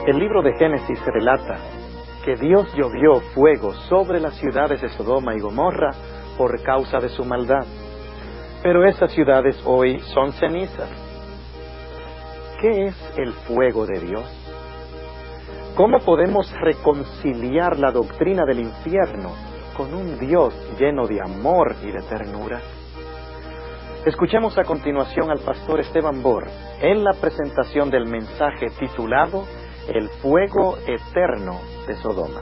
El libro de Génesis relata que Dios llovió fuego sobre las ciudades de Sodoma y Gomorra por causa de su maldad. Pero esas ciudades hoy son cenizas. ¿Qué es el fuego de Dios? ¿Cómo podemos reconciliar la doctrina del infierno con un Dios lleno de amor y de ternura? Escuchemos a continuación al pastor Esteban Bor en la presentación del mensaje titulado El fuego eterno de Sodoma.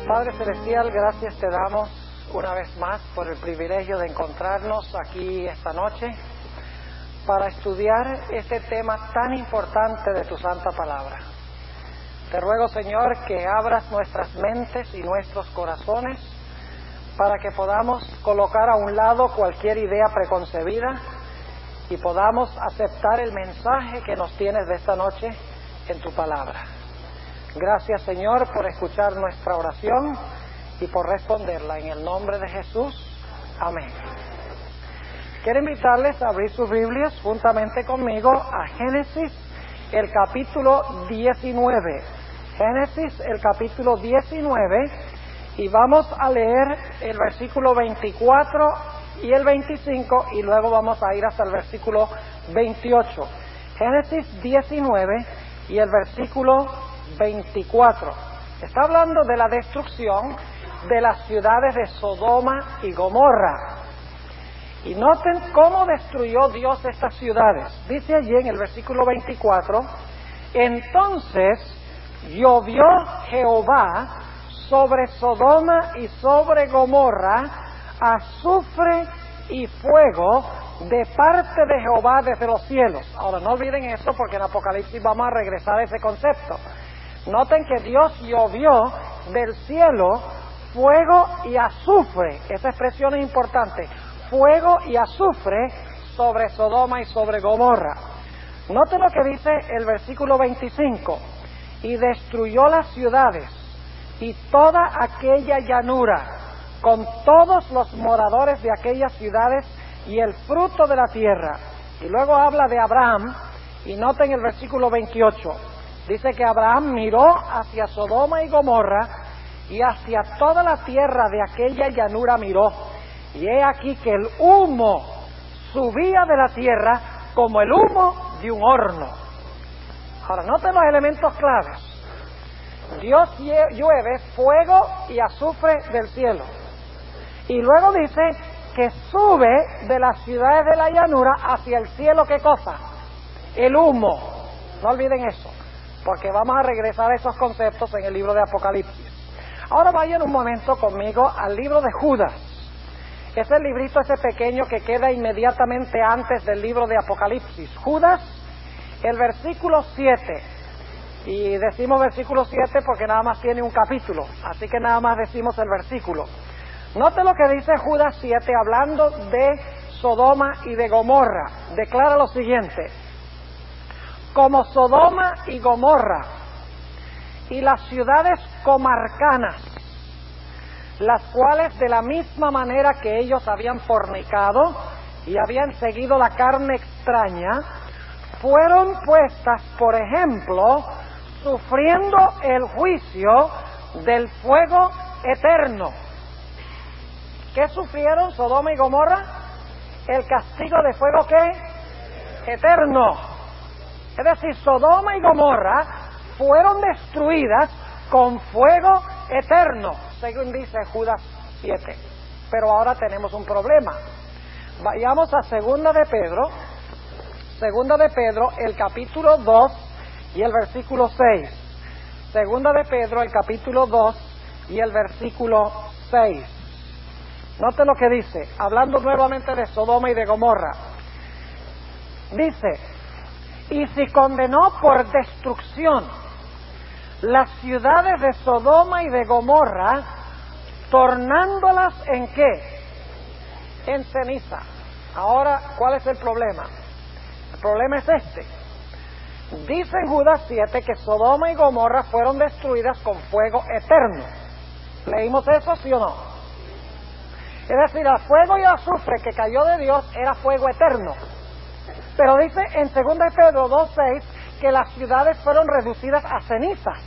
Padre Celestial, gracias te damos una vez más por el privilegio de encontrarnos aquí esta noche para estudiar este tema tan importante de tu santa palabra. Te ruego, Señor, que abras nuestras mentes y nuestros corazones para que podamos colocar a un lado cualquier idea preconcebida y podamos aceptar el mensaje que nos tienes de esta noche en tu palabra. Gracias, Señor, por escuchar nuestra oración y por responderla. En el nombre de Jesús. Amén. Quiero invitarles a abrir sus Biblias juntamente conmigo a Génesis, el capítulo 19. Génesis, el capítulo 19, y vamos a leer el versículo 24 y el 25, y luego vamos a ir hasta el versículo 28. Génesis 19 y el versículo 24. Está hablando de la destrucción de las ciudades de Sodoma y Gomorra. Y noten cómo destruyó Dios estas ciudades. Dice allí en el versículo 24, entonces llovió Jehová sobre Sodoma y sobre Gomorra azufre y fuego de parte de Jehová desde los cielos. Ahora no olviden eso, porque en Apocalipsis vamos a regresar a ese concepto. Noten que Dios llovió del cielo fuego y azufre. Esa expresión es importante. Fuego y azufre sobre Sodoma y sobre Gomorra. Noten lo que dice el versículo 25. Y destruyó las ciudades y toda aquella llanura con todos los moradores de aquellas ciudades y el fruto de la tierra. Y luego habla de Abraham, y noten el versículo 28. Dice que Abraham miró hacia Sodoma y Gomorra y hacia toda la tierra de aquella llanura miró. Y he aquí que el humo subía de la tierra como el humo de un horno. Ahora, noten los elementos claves. Dios llueve fuego y azufre del cielo. Y luego dice que sube de las ciudades de la llanura hacia el cielo, ¿qué cosa? El humo. No olviden eso, porque vamos a regresar a esos conceptos en el libro de Apocalipsis. Ahora vayan un momento conmigo al libro de Judas. Es el librito ese pequeño que queda inmediatamente antes del libro de Apocalipsis. Judas, el versículo 7. Y decimos versículo 7 porque nada más tiene un capítulo, así que nada más decimos el versículo. Note lo que dice Judas 7 hablando de Sodoma y de Gomorra. Declara lo siguiente: como Sodoma y Gomorra y las ciudades comarcanas, las cuales de la misma manera que ellos habían fornicado y habían seguido la carne extraña, fueron puestas, por ejemplo, sufriendo el juicio del fuego eterno. ¿Qué sufrieron Sodoma y Gomorra? El castigo de fuego, ¿qué? Eterno. Es decir, Sodoma y Gomorra fueron destruidas con fuego eterno, según dice Judas 7. Pero ahora tenemos un problema. Vayamos a Segunda de Pedro, el capítulo 2 y el versículo 6. Segunda de Pedro, el capítulo 2 y el versículo 6. Note lo que dice, hablando nuevamente de Sodoma y de Gomorra. Dice: y si condenó por destrucción las ciudades de Sodoma y de Gomorra, tornándolas ¿en qué? En ceniza. Ahora, ¿cuál es el problema? El problema es este. Dice en Judas 7 que Sodoma y Gomorra fueron destruidas con fuego eterno. ¿Leímos eso, sí o no? Es decir, el fuego y el azufre que cayó de Dios era fuego eterno. Pero dice en 2 Pedro 2:6 que las ciudades fueron reducidas a cenizas.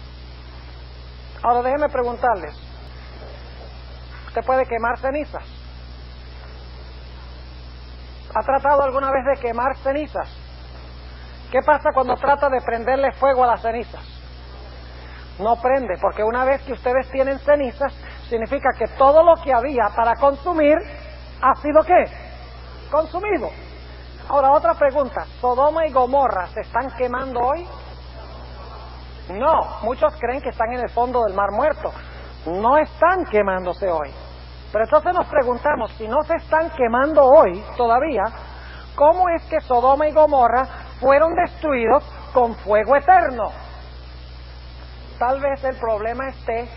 Ahora déjenme preguntarles, ¿usted puede quemar cenizas? ¿Ha tratado alguna vez de quemar cenizas? ¿Qué pasa cuando trata de prenderle fuego a las cenizas? No prende, porque una vez que ustedes tienen cenizas, significa que todo lo que había para consumir ha sido ¿qué? Consumido. Ahora otra pregunta, ¿Sodoma y Gomorra se están quemando hoy? No, muchos creen que están en el fondo del Mar Muerto. No están quemándose hoy. Pero entonces nos preguntamos, si no se están quemando hoy todavía, ¿cómo es que Sodoma y Gomorra fueron destruidos con fuego eterno? Tal vez el problema esté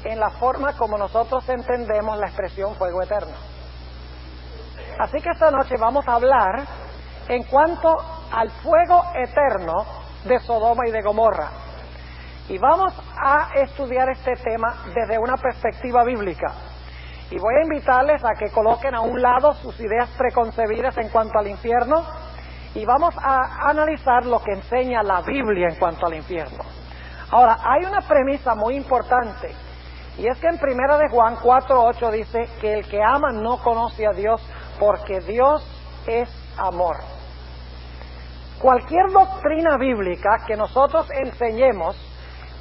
en la forma como nosotros entendemos la expresión fuego eterno. Así que esta noche vamos a hablar en cuanto al fuego eterno de Sodoma y de Gomorra. Y vamos a estudiar este tema desde una perspectiva bíblica. Y voy a invitarles a que coloquen a un lado sus ideas preconcebidas en cuanto al infierno y vamos a analizar lo que enseña la Biblia en cuanto al infierno. Ahora, hay una premisa muy importante, y es que en 1 de Juan 4:8 dice que el que ama no conoce a Dios porque Dios es amor. Cualquier doctrina bíblica que nosotros enseñemos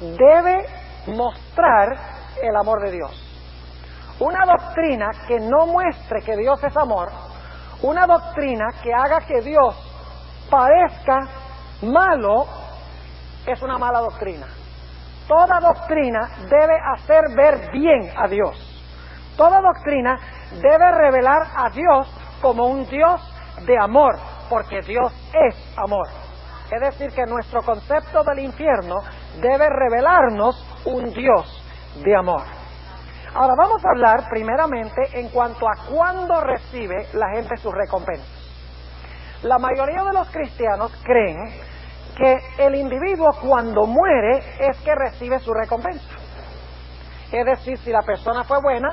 debe mostrar el amor de Dios. Una doctrina que no muestre que Dios es amor, una doctrina que haga que Dios parezca malo, es una mala doctrina. Toda doctrina debe hacer ver bien a Dios. Toda doctrina debe revelar a Dios como un Dios de amor, porque Dios es amor. Es decir, que nuestro concepto del infierno debe revelarnos un Dios de amor. Ahora vamos a hablar primeramente en cuanto a cuándo recibe la gente sus recompensas. La mayoría de los cristianos creen que el individuo cuando muere es que recibe su recompensa. Es decir, si la persona fue buena,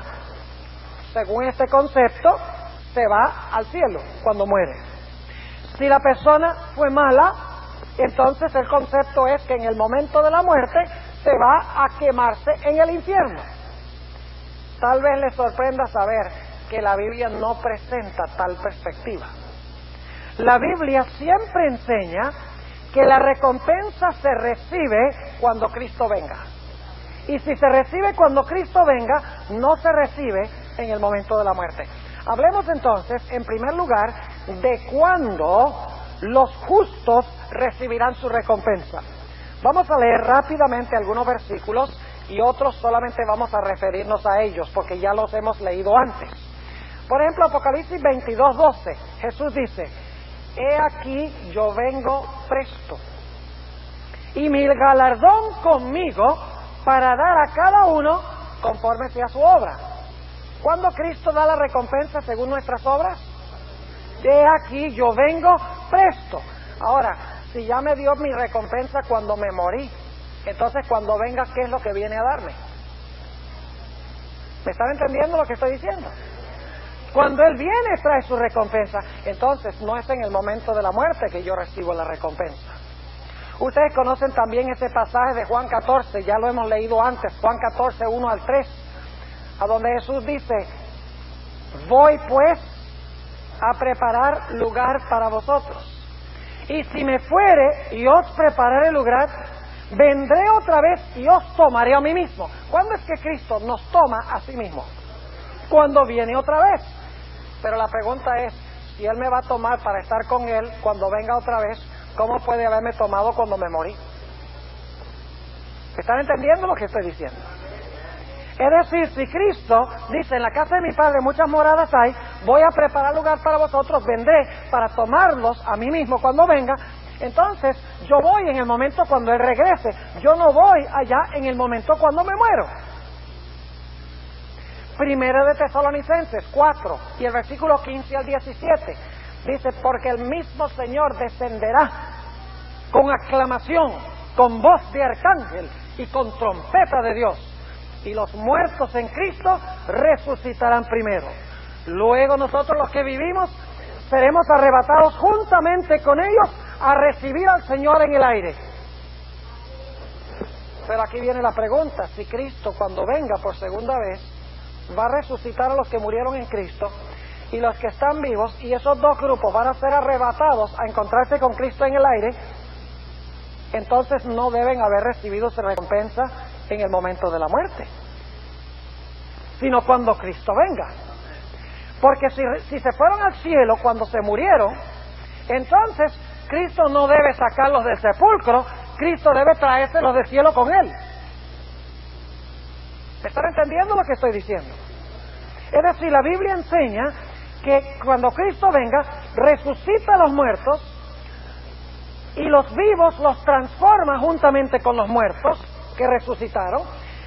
según este concepto, se va al cielo cuando muere. Si la persona fue mala, entonces el concepto es que en el momento de la muerte se va a quemarse en el infierno. Tal vez les sorprenda saber que la Biblia no presenta tal perspectiva. La Biblia siempre enseña que la recompensa se recibe cuando Cristo venga. Y si se recibe cuando Cristo venga, no se recibe en el momento de la muerte. Hablemos entonces, en primer lugar, de cuándo los justos recibirán su recompensa. Vamos a leer rápidamente algunos versículos y otros solamente vamos a referirnos a ellos porque ya los hemos leído antes. Por ejemplo, Apocalipsis 22:12, Jesús dice: he aquí yo vengo presto, y mi galardón conmigo para dar a cada uno conforme sea su obra. ¿Cuándo Cristo da la recompensa según nuestras obras? He aquí yo vengo presto. Ahora, si ya me dio mi recompensa cuando me morí, entonces cuando venga, ¿qué es lo que viene a darme? ¿Me están entendiendo lo que estoy diciendo? Cuando Él viene trae su recompensa, entonces no es en el momento de la muerte que yo recibo la recompensa. Ustedes conocen también ese pasaje de Juan 14, ya lo hemos leído antes, Juan 14, 1-3, a donde Jesús dice: voy pues a preparar lugar para vosotros, y si me fuere y os prepararé lugar, vendré otra vez y os tomaré a mí mismo. ¿Cuándo es que Cristo nos toma a sí mismo? Cuando viene otra vez. Pero la pregunta es, si Él me va a tomar para estar con Él cuando venga otra vez, ¿cómo puede haberme tomado cuando me morí? ¿Están entendiendo lo que estoy diciendo? Es decir, si Cristo dice: en la casa de mi Padre muchas moradas hay, voy a preparar lugar para vosotros, vendré para tomarlos a mí mismo cuando venga, entonces yo voy en el momento cuando Él regrese, yo no voy allá en el momento cuando me muero. Primera de Tesalonicenses 4 y el versículo 15 al 17 dice: porque el mismo Señor descenderá con aclamación, con voz de arcángel y con trompeta de Dios, y los muertos en Cristo resucitarán primero. Luego nosotros los que vivimos seremos arrebatados juntamente con ellos a recibir al Señor en el aire. Pero aquí viene la pregunta: si Cristo, cuando venga por segunda vez, va a resucitar a los que murieron en Cristo y los que están vivos, y esos dos grupos van a ser arrebatados a encontrarse con Cristo en el aire, entonces no deben haber recibido su recompensa en el momento de la muerte, sino cuando Cristo venga. Porque si se fueron al cielo cuando se murieron, entonces Cristo no debe sacarlos del sepulcro, Cristo debe traérselos del cielo con Él. ¿Me están entendiendo lo que estoy diciendo? Es decir, la Biblia enseña que cuando Cristo venga, resucita a los muertos y los vivos los transforma juntamente con los muertos que resucitaron,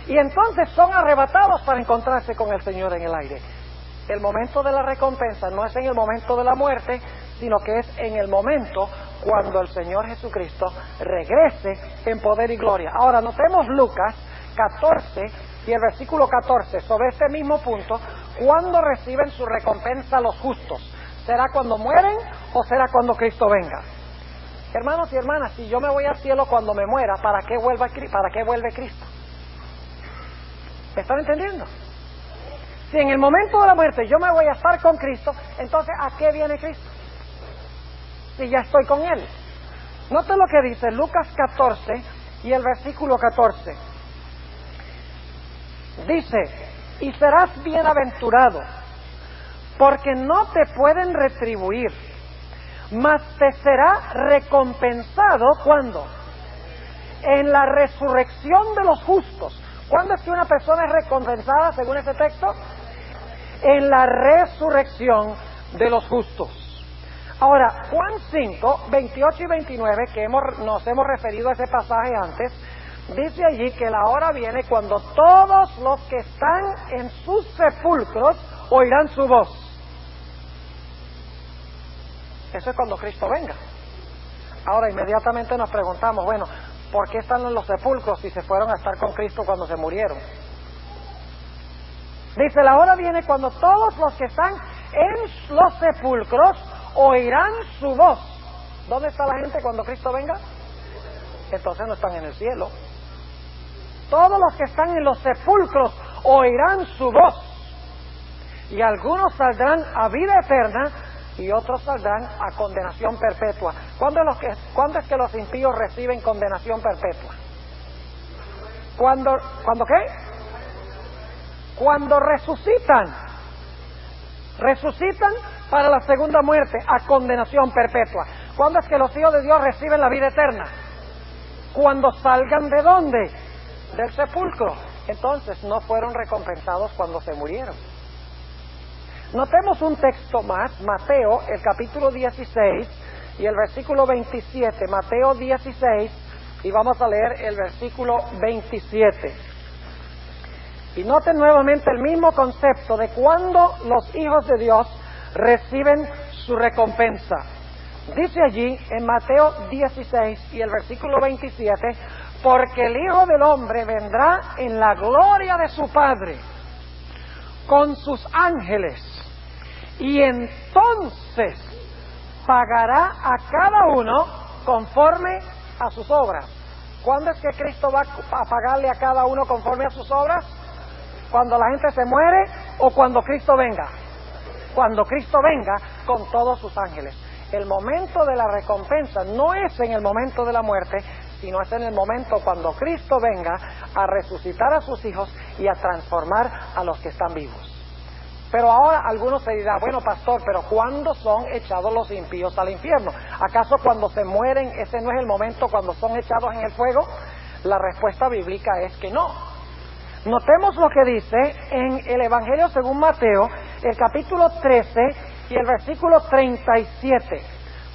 y entonces son arrebatados para encontrarse con el Señor en el aire. El momento de la recompensa no es en el momento de la muerte, sino que es en el momento cuando el Señor Jesucristo regrese en poder y gloria. Ahora notemos Lucas 14 y el versículo 14, sobre este mismo punto: ¿cuándo reciben su recompensa los justos? ¿Será cuando mueren o será cuando Cristo venga? Hermanos y hermanas, si yo me voy al cielo cuando me muera, ¿para qué vuelve Cristo? ¿Me están entendiendo? Si en el momento de la muerte yo me voy a estar con Cristo, entonces ¿a qué viene Cristo? Si ya estoy con Él. Note lo que dice Lucas 14 y el versículo 14. Dice: y serás bienaventurado, porque no te pueden retribuir, mas te será recompensado, ¿cuándo? En la resurrección de los justos. ¿Cuándo es que una persona es recompensada según este texto? En la resurrección de los justos. Ahora, Juan 5, 28 y 29, que nos hemos referido a ese pasaje antes, dice allí que la hora viene cuando todos los que están en sus sepulcros oirán su voz. Eso es cuando Cristo venga. Ahora inmediatamente nos preguntamos, bueno, ¿por qué están en los sepulcros si se fueron a estar con Cristo cuando se murieron? Dice: la hora viene cuando todos los que están en los sepulcros oirán su voz. ¿Dónde está la gente cuando Cristo venga? Entonces no están en el cielo. Todos los que están en los sepulcros oirán su voz, y algunos saldrán a vida eterna y otros saldrán a condenación perpetua. ¿Cuándo es que los impíos reciben condenación perpetua? ¿Cuándo qué? Cuando resucitan. Resucitan para la segunda muerte, a condenación perpetua. ¿Cuándo es que los hijos de Dios reciben la vida eterna? Cuando salgan ¿de dónde? Del sepulcro. Entonces no fueron recompensados cuando se murieron. Notemos un texto más, Mateo, el capítulo 16 y el versículo 27. Mateo 16, y vamos a leer el versículo 27. Y noten nuevamente el mismo concepto de cuando los hijos de Dios reciben su recompensa. Dice allí en Mateo 16 y el versículo 27: porque el Hijo del Hombre vendrá en la gloria de su Padre con sus ángeles, y entonces pagará a cada uno conforme a sus obras. ¿Cuándo es que Cristo va a pagarle a cada uno conforme a sus obras? ¿Cuando la gente se muere o cuando Cristo venga? Cuando Cristo venga con todos sus ángeles. El momento de la recompensa no es en el momento de la muerte, sino es en el momento cuando Cristo venga a resucitar a sus hijos y a transformar a los que están vivos. Pero ahora algunos se dirán: bueno, pastor, pero ¿cuándo son echados los impíos al infierno? ¿Acaso cuando se mueren ese no es el momento cuando son echados en el fuego? La respuesta bíblica es que no. Notemos lo que dice en el Evangelio según Mateo, el capítulo 13 y el versículo 37.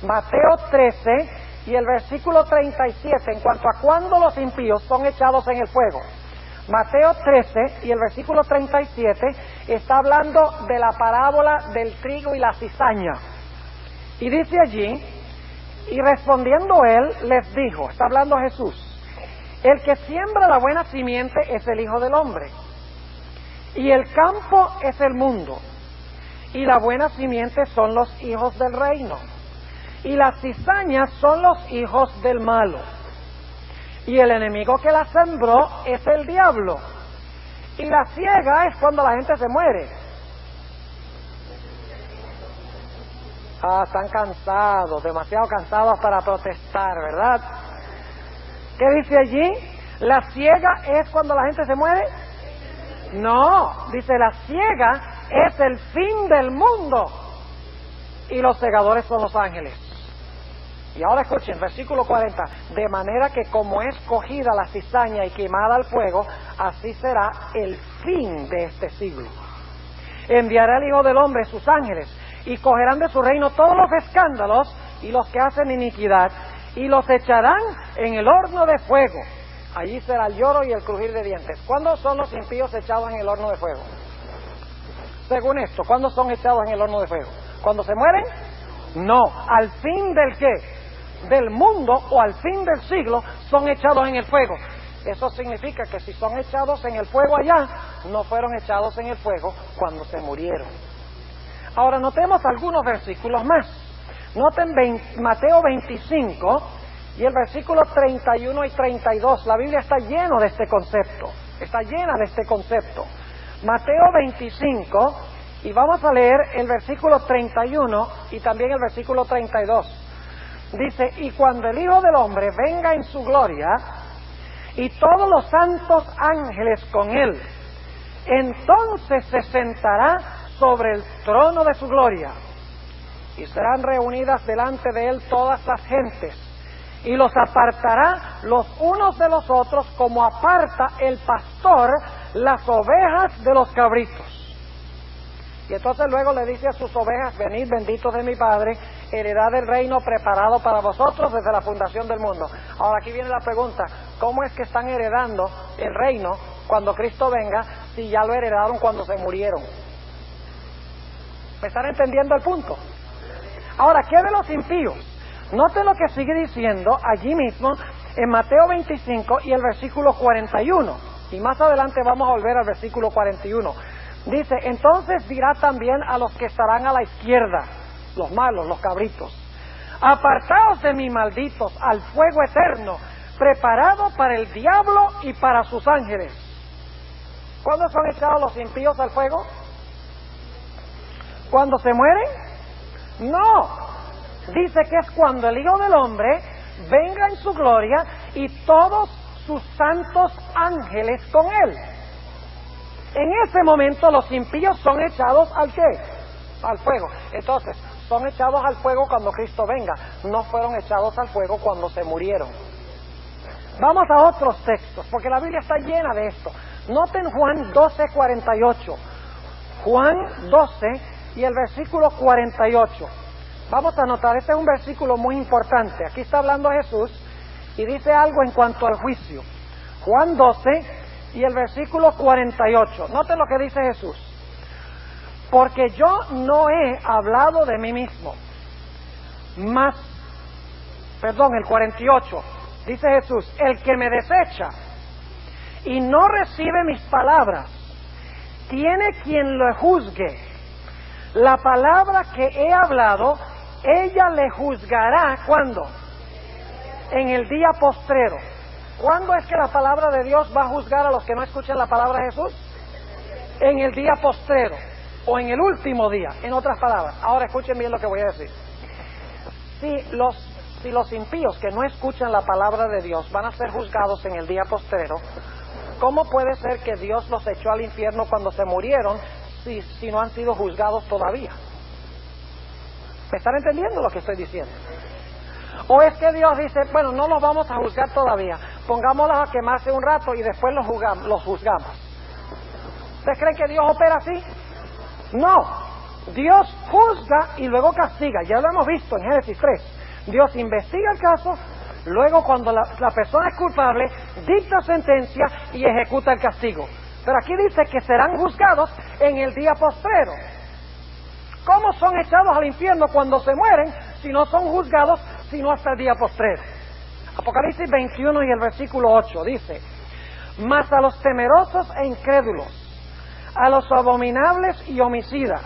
Mateo 13 y el versículo 37, en cuanto a cuándo los impíos son echados en el fuego. Mateo 13 y el versículo 37 está hablando de la parábola del trigo y la cizaña. Y dice allí: y respondiendo él les dijo, está hablando Jesús, el que siembra la buena simiente es el Hijo del Hombre, y el campo es el mundo, y la buena simiente son los hijos del reino, y las cizañas son los hijos del malo, y el enemigo que la sembró es el diablo, y la ciega es cuando la gente se muere. Están cansados, demasiado cansados para protestar, ¿verdad? ¿Qué dice allí? ¿La ciega es cuando la gente se muere? No, dice la ciega es el fin del mundo y los segadores son los ángeles. Y ahora escuchen, versículo 40, de manera que como es cogida la cizaña y quemada al fuego, así será el fin de este siglo. Enviará el Hijo del Hombre sus ángeles y cogerán de su reino todos los escándalos y los que hacen iniquidad y los echarán en el horno de fuego. Allí será el lloro y el crujir de dientes. ¿Cuándo son los impíos echados en el horno de fuego? Según esto, ¿cuándo son echados en el horno de fuego? ¿Cuando se mueren? No, al fin del ¿qué? Del mundo o al fin del siglo son echados en el fuego. Eso significa que si son echados en el fuego allá, no fueron echados en el fuego cuando se murieron. Ahora notemos algunos versículos más. Noten Mateo 25 y el versículo 31 y 32. La Biblia está llena de este concepto. Está llena de este concepto. Mateo 25 y vamos a leer el versículo 31 y también el versículo 32. Dice, y cuando el Hijo del Hombre venga en su gloria y todos los santos ángeles con él, entonces se sentará sobre el trono de su gloria y serán reunidas delante de él todas las gentes y los apartará los unos de los otros como aparta el pastor las ovejas de los cabritos. Y entonces luego le dice a sus ovejas, venid benditos de mi Padre, heredad del reino preparado para vosotros desde la fundación del mundo. Ahora aquí viene la pregunta, ¿cómo es que están heredando el reino cuando Cristo venga si ya lo heredaron cuando se murieron? ¿Me están entendiendo el punto? Ahora, ¿qué de los impíos? Noten lo que sigue diciendo allí mismo en Mateo 25 y el versículo 41. Y más adelante vamos a volver al versículo 41. Dice, entonces dirá también a los que estarán a la izquierda, los malos, los cabritos, apartaos de mí, malditos, al fuego eterno, preparado para el diablo y para sus ángeles. ¿Cuándo son echados los impíos al fuego? ¿Cuando se mueren? No, dice que es cuando el Hijo del Hombre venga en su gloria y todos sus santos ángeles con él. En ese momento los impíos son echados ¿al qué? Al fuego. Entonces, son echados al fuego cuando Cristo venga, no fueron echados al fuego cuando se murieron. Vamos a otros textos, porque la Biblia está llena de esto. Noten Juan 12:48. Juan 12 y el versículo 48. Vamos a notar, este es un versículo muy importante. Aquí está hablando Jesús y dice algo en cuanto al juicio. Juan 12 y el versículo 48. Noten lo que dice Jesús. Porque yo no he hablado de mí mismo, el 48. Dice Jesús, el que me desecha y no recibe mis palabras, tiene quien lo juzgue. La palabra que he hablado, ella le juzgará, ¿cuándo? En el día postrero. ¿Cuándo es que la palabra de Dios va a juzgar a los que no escuchan la palabra de Jesús? En el día postrero, o en el último día, en otras palabras. Ahora escuchen bien lo que voy a decir. Si los impíos que no escuchan la palabra de Dios van a ser juzgados en el día postrero, ¿cómo puede ser que Dios los echó al infierno cuando se murieron si no han sido juzgados todavía? ¿Me están entendiendo lo que estoy diciendo? ¿O es que Dios dice, bueno, no los vamos a juzgar todavía, pongámoslos a quemarse un rato y después los juzgamos? ¿Ustedes creen que Dios opera así? No, Dios juzga y luego castiga. Ya lo hemos visto en Génesis 3. Dios investiga el caso, luego cuando la persona es culpable, dicta sentencia y ejecuta el castigo. Pero aquí dice que serán juzgados en el día postrero. ¿Cómo son echados al infierno cuando se mueren si no son juzgados sino hasta el día postrero? Apocalipsis 21 y el versículo 8 dice, mas a los temerosos e incrédulos, a los abominables y homicidas,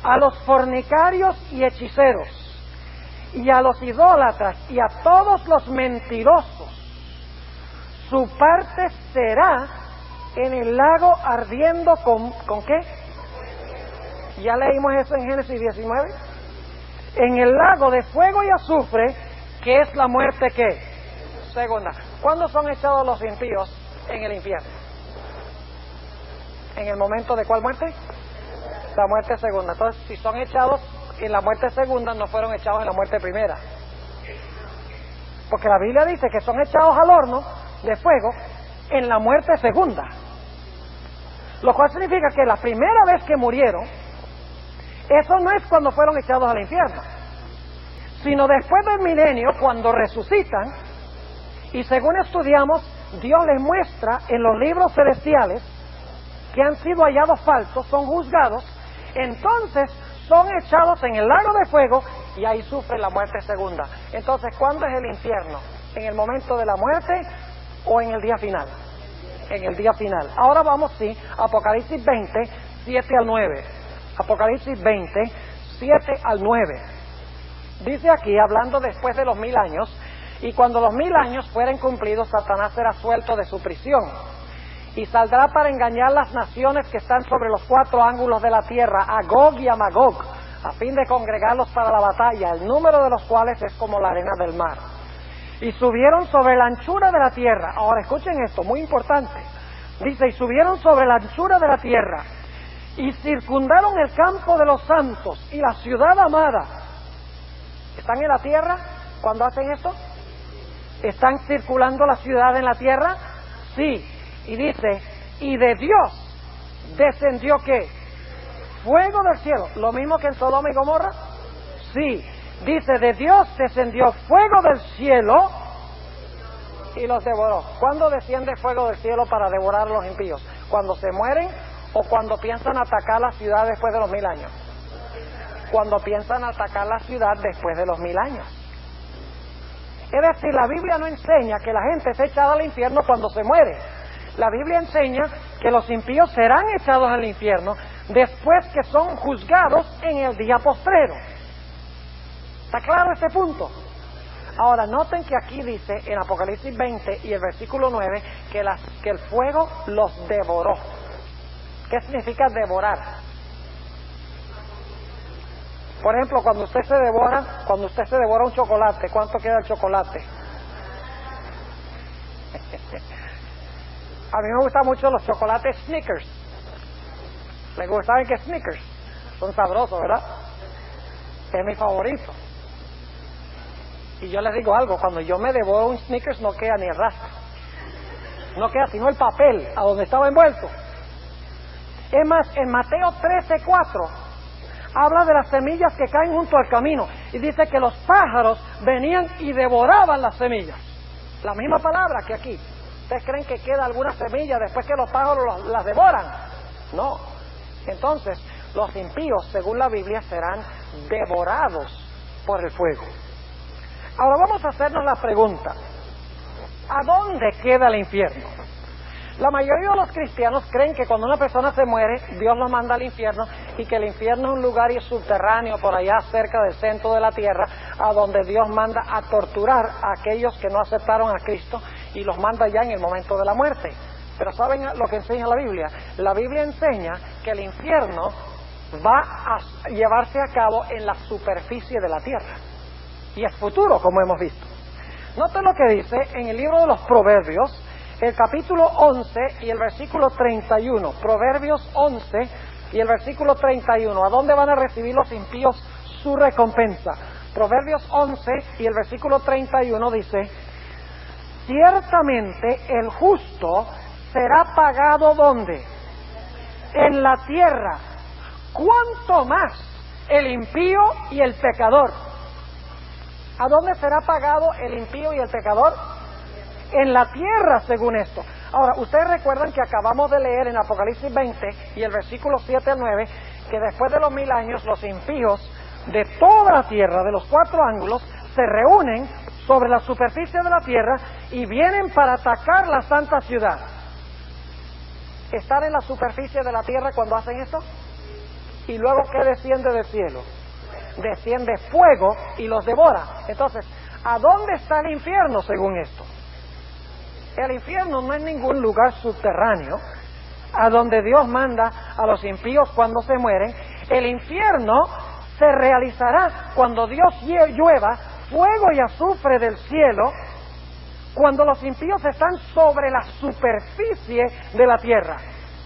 a los fornicarios y hechiceros, y a los idólatras, y a todos los mentirosos, su parte será en el lago ardiendo ¿con qué? Ya leímos eso en Génesis 19. En el lago de fuego y azufre, que es la muerte ¿qué? Segunda. ¿Cuándo son echados los impíos en el infierno? ¿En el momento de cuál muerte? La muerte segunda. Entonces, si son echados en la muerte segunda, no fueron echados en la muerte primera. Porque la Biblia dice que son echados al horno de fuego en la muerte segunda. Lo cual significa que la primera vez que murieron, eso no es cuando fueron echados al infierno, sino después del milenio, cuando resucitan, y según estudiamos, Dios les muestra en los libros celestiales que han sido hallados falsos, son juzgados, entonces son echados en el lago de fuego y ahí sufren la muerte segunda. Entonces, ¿cuándo es el infierno? ¿En el momento de la muerte o en el día final? En el día final. Ahora vamos, sí, Apocalipsis 20, 7 al 9. Apocalipsis 20, 7 al 9. Dice aquí, hablando después de los 1000 años, y cuando los 1000 años fueren cumplidos, Satanás será suelto de su prisión y saldrá para engañar las naciones que están sobre los 4 ángulos de la tierra, a Gog y a Magog, a fin de congregarlos para la batalla, el número de los cuales es como la arena del mar. Y subieron sobre la anchura de la tierra. Ahora escuchen esto, muy importante. Dice, y subieron sobre la anchura de la tierra y circundaron el campo de los santos y la ciudad amada. ¿Están en la tierra cuando hacen esto? ¿Están circulando la ciudad en la tierra? Sí. Y dice, y de Dios descendió ¿qué? Fuego del cielo. ¿Lo mismo que en Sodoma y Gomorra? Sí. Dice, de Dios descendió fuego del cielo y los devoró. ¿Cuándo desciende fuego del cielo para devorar a los impíos? ¿Cuando se mueren o cuando piensan atacar la ciudad después de los 1000 años? Cuando piensan atacar la ciudad después de los 1000 años. Es decir, la Biblia no enseña que la gente es echada al infierno cuando se muere. La Biblia enseña que los impíos serán echados al infierno después que son juzgados en el día postrero. ¿Está claro este punto? Ahora, noten que aquí dice en Apocalipsis 20 y el versículo 9 que el fuego los devoró. ¿Qué significa devorar? Por ejemplo, cuando usted se devora un chocolate, ¿cuánto queda el chocolate? A mí me gustan mucho los chocolates Snickers. ¿Les gustaban que Snickers? Son sabrosos, ¿verdad? Es mi favorito. Y yo les digo algo, cuando yo me devoro un Snickers no queda ni el rastro. No queda sino el papel a donde estaba envuelto. Es más, en Mateo 13:4 habla de las semillas que caen junto al camino y dice que los pájaros venían y devoraban las semillas. La misma palabra que aquí. ¿Ustedes creen que queda alguna semilla después que los pájaros las devoran? No. Entonces, los impíos, según la Biblia, serán devorados por el fuego. Ahora vamos a hacernos la pregunta, ¿a dónde queda el infierno? La mayoría de los cristianos creen que cuando una persona se muere, Dios lo manda al infierno y que el infierno es un lugar subterráneo por allá cerca del centro de la tierra, a donde Dios manda a torturar a aquellos que no aceptaron a Cristo y los manda ya en el momento de la muerte. Pero ¿saben lo que enseña la Biblia? La Biblia enseña que el infierno va a llevarse a cabo en la superficie de la tierra. Y es futuro, como hemos visto. Noten lo que dice en el libro de los Proverbios, el capítulo 11 y el versículo 31. Proverbios 11 y el versículo 31. ¿A dónde van a recibir los impíos su recompensa? Proverbios 11 y el versículo 31 dice, ciertamente el justo será pagado ¿dónde? En la tierra. ¿Cuánto más el impío y el pecador? ¿A dónde será pagado el impío y el pecador? En la tierra, según esto. Ahora, ustedes recuerdan que acabamos de leer en Apocalipsis 20 y el versículo 7 al 9, que después de los 1000 años los impíos de toda la tierra, de los 4 ángulos, se reúnen sobre la superficie de la tierra y vienen para atacar la santa ciudad. ¿Están en la superficie de la tierra cuando hacen esto? Y luego, ¿qué desciende del cielo? Desciende fuego y los devora. Entonces, ¿a dónde está el infierno según esto? El infierno no es ningún lugar subterráneo a donde Dios manda a los impíos cuando se mueren. El infierno se realizará cuando Dios llueva fuego y azufre del cielo, cuando los impíos están sobre la superficie de la tierra.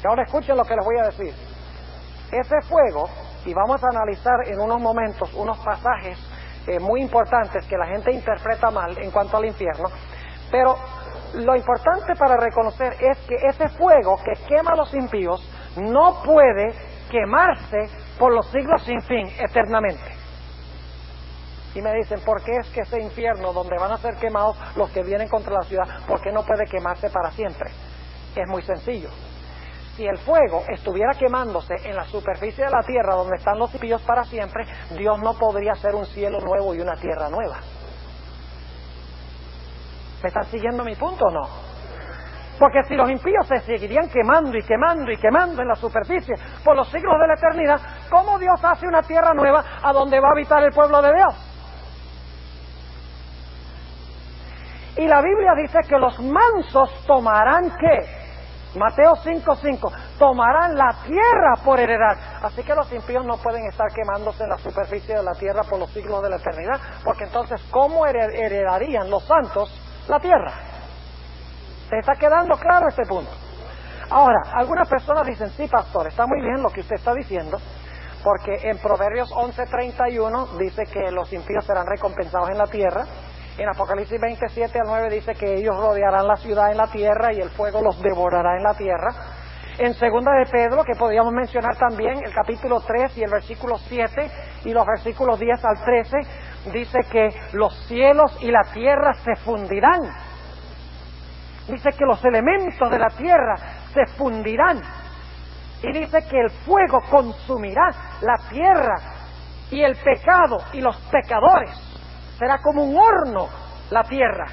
Y ahora escuchen lo que les voy a decir. Ese fuego, y vamos a analizar en unos momentos unos pasajes muy importantes que la gente interpreta mal en cuanto al infierno, pero lo importante para reconocer es que ese fuego que quema a los impíos no puede quemarse por los siglos sin fin, eternamente. Y me dicen, ¿por qué es que ese infierno donde van a ser quemados los que vienen contra la ciudad, por qué no puede quemarse para siempre? Es muy sencillo. Si el fuego estuviera quemándose en la superficie de la tierra donde están los impíos para siempre, Dios no podría hacer un cielo nuevo y una tierra nueva. ¿Me están siguiendo mi punto o no? Porque si los impíos se seguirían quemando y quemando y quemando en la superficie por los siglos de la eternidad, ¿cómo Dios hace una tierra nueva a donde va a habitar el pueblo de Dios? Y la Biblia dice que los mansos tomarán ¿qué? Mateo 5:5, tomarán la tierra por heredad. Así que los impíos no pueden estar quemándose en la superficie de la tierra por los siglos de la eternidad, porque entonces ¿cómo heredarían los santos la tierra? ¿Te está quedando claro este punto? Ahora, algunas personas dicen, sí, pastor, está muy bien lo que usted está diciendo, porque en Proverbios 11:31 dice que los impíos serán recompensados en la tierra. En Apocalipsis 27-9 dice que ellos rodearán la ciudad en la tierra y el fuego los devorará en la tierra. En Segunda de Pedro, que podríamos mencionar también, el capítulo 3 y el versículo 7 y los versículos 10 al 13, dice que los cielos y la tierra se fundirán. Dice que los elementos de la tierra se fundirán. Y dice que el fuego consumirá la tierra y el pecado y los pecadores. Será como un horno la tierra.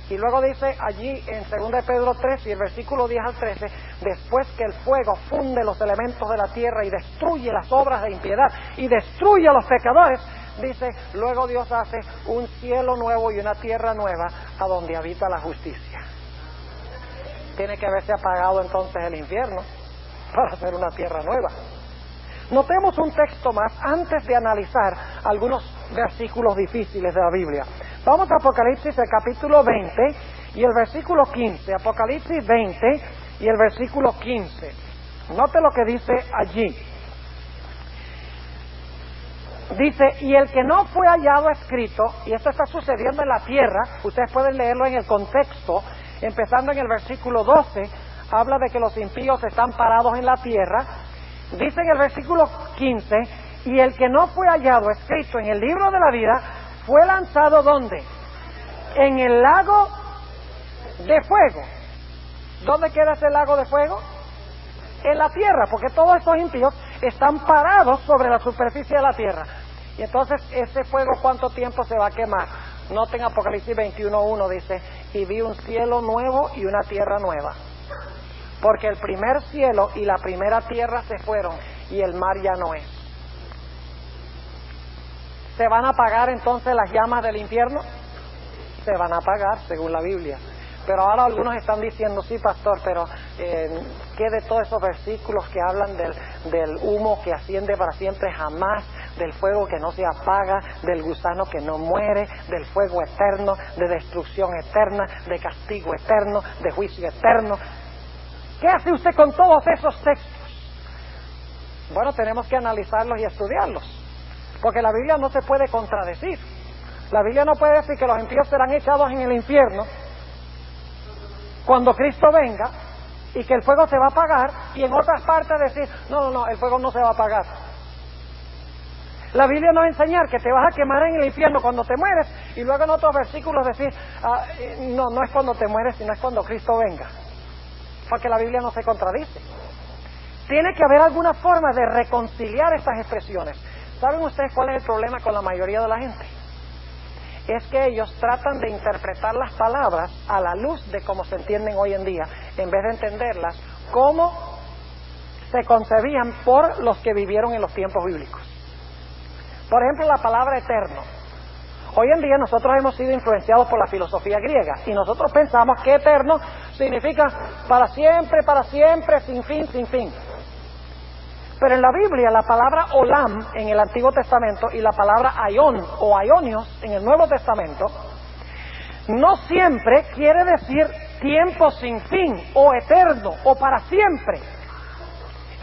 Y luego dice allí en 2 de Pedro 3 y el versículo 10 al 13, después que el fuego funde los elementos de la tierra y destruye las obras de impiedad y destruye a los pecadores, dice, luego Dios hace un cielo nuevo y una tierra nueva a donde habita la justicia. Tiene que haberse apagado entonces el infierno para hacer una tierra nueva. Notemos un texto más antes de analizar algunos versículos difíciles de la Biblia. Vamos a Apocalipsis, el capítulo 20 y el versículo 15. Apocalipsis 20 y el versículo 15. Note lo que dice allí. Dice, y el que no fue hallado escrito, y esto está sucediendo en la tierra, ustedes pueden leerlo en el contexto, empezando en el versículo 12, habla de que los impíos están parados en la tierra. Dice en el versículo 15, y el que no fue hallado escrito en el libro de la vida, fue lanzado ¿dónde? En el lago de fuego. ¿Dónde queda ese lago de fuego? En la tierra, porque todos estos impíos están parados sobre la superficie de la tierra. Y entonces, ese fuego, ¿cuánto tiempo se va a quemar? Noten Apocalipsis 21:1, dice, y vi un cielo nuevo y una tierra nueva. Porque el primer cielo y la primera tierra se fueron y el mar ya no es. ¿Se van a apagar entonces las llamas del infierno? Se van a apagar, según la Biblia. Pero ahora algunos están diciendo, sí, pastor, pero ¿qué de todos esos versículos que hablan del humo que asciende para siempre jamás, del fuego que no se apaga, del gusano que no muere, del fuego eterno, de destrucción eterna, de castigo eterno, de juicio eterno? ¿Qué hace usted con todos esos textos? Bueno, tenemos que analizarlos y estudiarlos, porque la Biblia no se puede contradecir. La Biblia no puede decir que los impíos serán echados en el infierno cuando Cristo venga y que el fuego se va a apagar, y en otras partes decir, no, el fuego no se va a apagar. La Biblia no va a enseñar que te vas a quemar en el infierno cuando te mueres, y luego en otros versículos decir, no es cuando te mueres, sino es cuando Cristo venga. Porque la Biblia no se contradice. Tiene que haber alguna forma de reconciliar estas expresiones. ¿Saben ustedes cuál es el problema con la mayoría de la gente? Es que ellos tratan de interpretar las palabras a la luz de cómo se entienden hoy en día, en vez de entenderlas como se concebían por los que vivieron en los tiempos bíblicos. Por ejemplo, la palabra eterno. Hoy en día nosotros hemos sido influenciados por la filosofía griega y nosotros pensamos que eterno significa para siempre, sin fin, sin fin. Pero en la Biblia la palabra olam en el Antiguo Testamento y la palabra aion o aionios en el Nuevo Testamento no siempre quiere decir tiempo sin fin o eterno o para siempre.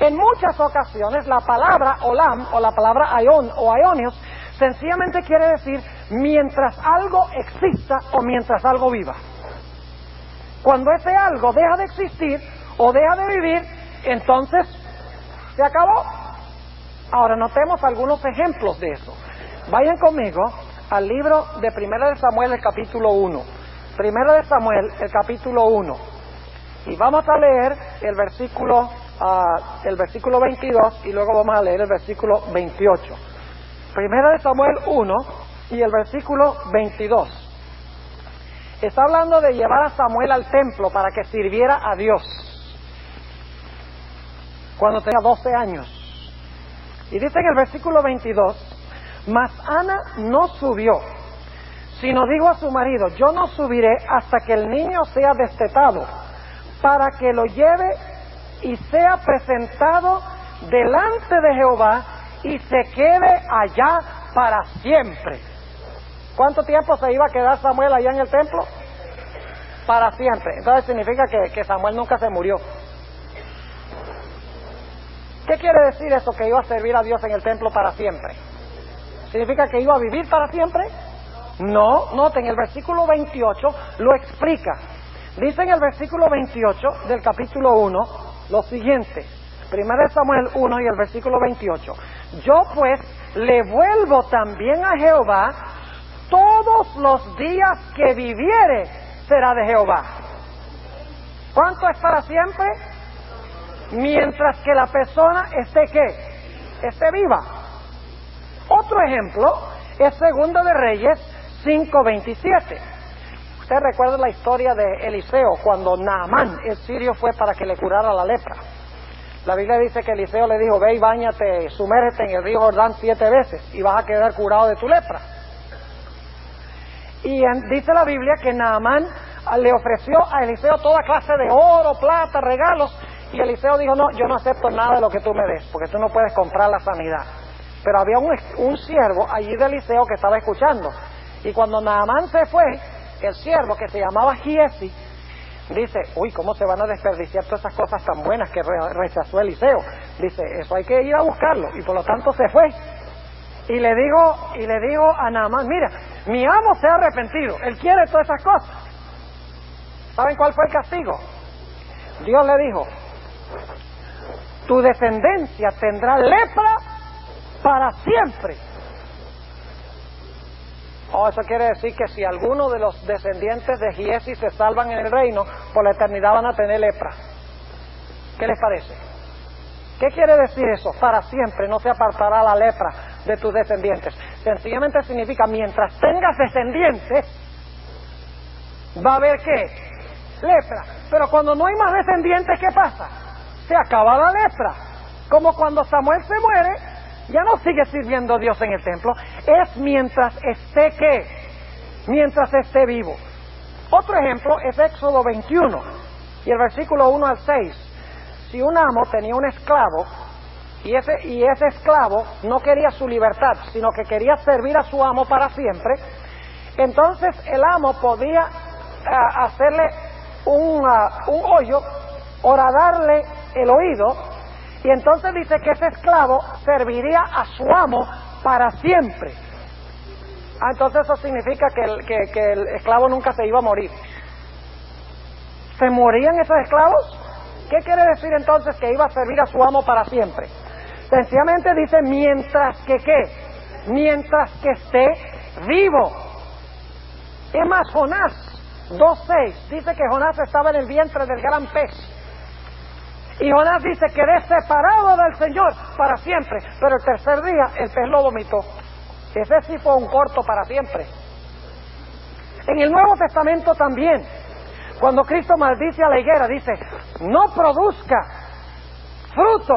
En muchas ocasiones la palabra olam o la palabra aion o aionios sencillamente quiere decir mientras algo exista o mientras algo viva. Cuando ese algo deja de existir o deja de vivir, entonces se acabó. Ahora notemos algunos ejemplos de eso. Vayan conmigo al libro de Primera de Samuel, el capítulo 1. Primera de Samuel, el capítulo 1. Y vamos a leer el versículo 22 y luego vamos a leer el versículo 28. Primera de Samuel 1 y el versículo 22. Está hablando de llevar a Samuel al templo para que sirviera a Dios cuando tenía 12 años. Y dice en el versículo 22, mas Ana no subió, sino dijo a su marido, yo no subiré hasta que el niño sea destetado, para que lo lleve y sea presentado delante de Jehová y se quede allá para siempre. ¿Cuánto tiempo se iba a quedar Samuel allá en el templo? Para siempre. Entonces significa que Samuel nunca se murió. ¿Qué quiere decir eso, que iba a servir a Dios en el templo para siempre? ¿Significa que iba a vivir para siempre? No, noten, el versículo 28 lo explica. Dice en el versículo 28 del capítulo 1 lo siguiente. 1 Samuel 1 y el versículo 28. Yo pues le vuelvo también a Jehová, todos los días que viviere será de Jehová. ¿Cuánto es para siempre? Mientras que la persona esté ¿qué? Esté viva. Otro ejemplo es Segunda de Reyes 5:27. Usted recuerda la historia de Eliseo cuando Naamán, el sirio, fue para que le curara la lepra. La Biblia dice que Eliseo le dijo, ve y báñate, sumérgete en el río Jordán 7 veces y vas a quedar curado de tu lepra. Y dice la Biblia que Naamán le ofreció a Eliseo toda clase de oro, plata, regalos, y Eliseo dijo, no, yo no acepto nada de lo que tú me des, porque tú no puedes comprar la sanidad. Pero había un siervo allí de Eliseo que estaba escuchando, y cuando Naamán se fue, el siervo que se llamaba Giesi, dice, uy, ¿cómo se van a desperdiciar todas esas cosas tan buenas que rechazó Eliseo? Dice, eso hay que ir a buscarlo, y por lo tanto se fue. Y le digo a Naamán, mira, mi amo se ha arrepentido, él quiere todas esas cosas. ¿Saben cuál fue el castigo? Dios le dijo, tu descendencia tendrá lepra para siempre. Eso quiere decir que si alguno de los descendientes de Giesi se salvan en el reino, por la eternidad van a tener lepra. ¿Qué les parece? ¿Qué quiere decir eso? Para siempre no se apartará la lepra de tus descendientes. Sencillamente significa, mientras tengas descendientes, va a haber ¿qué? Lepra. Pero cuando no hay más descendientes, ¿qué pasa? Se acaba la lepra. Como cuando Samuel se muere, ya no sigue sirviendo a Dios en el templo. Es mientras esté ¿qué? Mientras esté vivo. Otro ejemplo es Éxodo 21 y el versículo 1 al 6. Si un amo tenía un esclavo y ese esclavo no quería su libertad, sino que quería servir a su amo para siempre, entonces el amo podía hacerle un hoyo, horadarle el oído, y entonces dice que ese esclavo serviría a su amo para siempre. Entonces eso significa que el esclavo nunca se iba a morir. ¿Se morían esos esclavos? ¿Qué quiere decir entonces que iba a servir a su amo para siempre? Sencillamente dice, mientras que ¿qué? Mientras que esté vivo. Es más, Jonás 2:6 dice que Jonás estaba en el vientre del gran pez. Y Jonás dice, quedé separado del Señor para siempre. Pero el tercer día el pez lo vomitó. Ese sí fue un corto para siempre. En el Nuevo Testamento también, cuando Cristo maldice a la higuera, dice, no produzca fruto,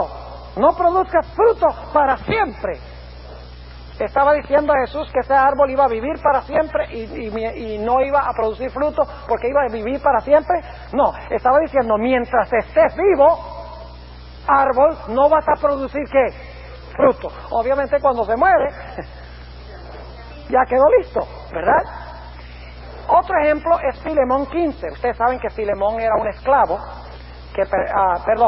no produzcas fruto para siempre. Estaba diciendo a Jesús que ese árbol iba a vivir para siempre y no iba a producir fruto porque iba a vivir para siempre. No, estaba diciendo, mientras estés vivo, árbol, no vas a producir ¿qué? Fruto. Obviamente cuando se muere, ya quedó listo, ¿verdad? Otro ejemplo es Filemón 15. Ustedes saben que Filemón era un esclavo,